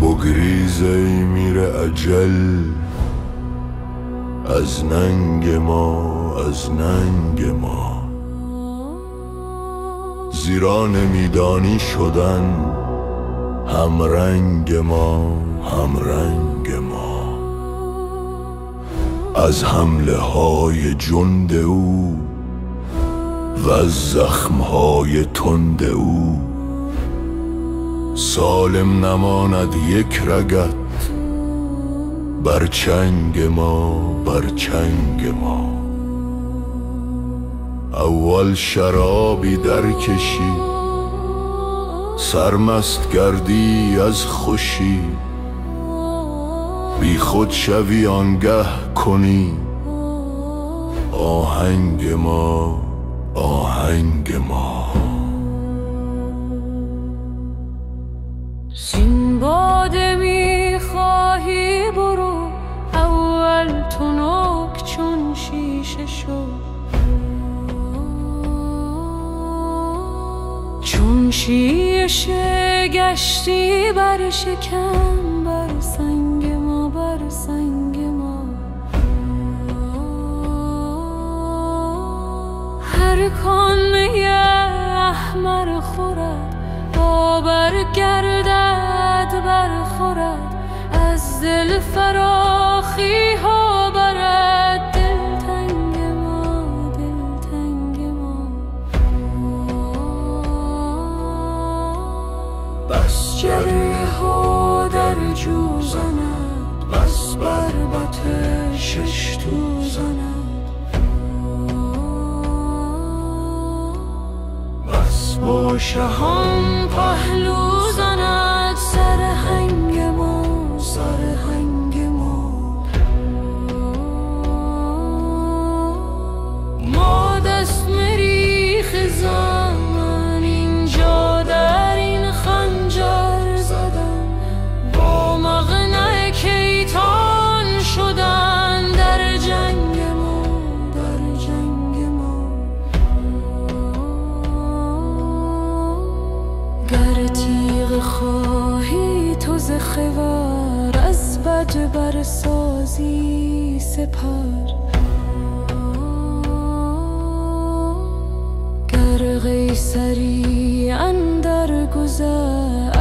بگریز ای میر اجل از ننگ ما، از ننگ ما. زیرا نمیدانی شدن همرنگ ما، همرنگ ما. از حمله های جند او و از زخم های تند او سالم نماند یک رگت بر چنگ ما، بر چنگ ما. اول شرابی درکشی سرمست گردی از خوشی، بی خود شوی آنگه کنی آهنگ ما، آهنگ ما. سینباده میخواهی برو اول تنک چون شیشه شو، چون شیشه گشتی بر شکم، بر سنگ ما، بر سنگ ما. هر کان می احمر خورد برگردد، برخورد از دل فراخی ها برد. دلتنگ ما، دلتنگ ما. بس جریه ها در جو زند، بس بربط شش تو زند. با شهان پهلو زند سرهنگ ما، سرهنگ ما. ما دست مریخ زمان اینجا در این خنجر زدن، با مغنى کیتان شدن در جنگ ما، در جنگ ما. گر تیغ خواهی تو ز خور، از بد برسازی سپر. گر قیصری اندر گذر،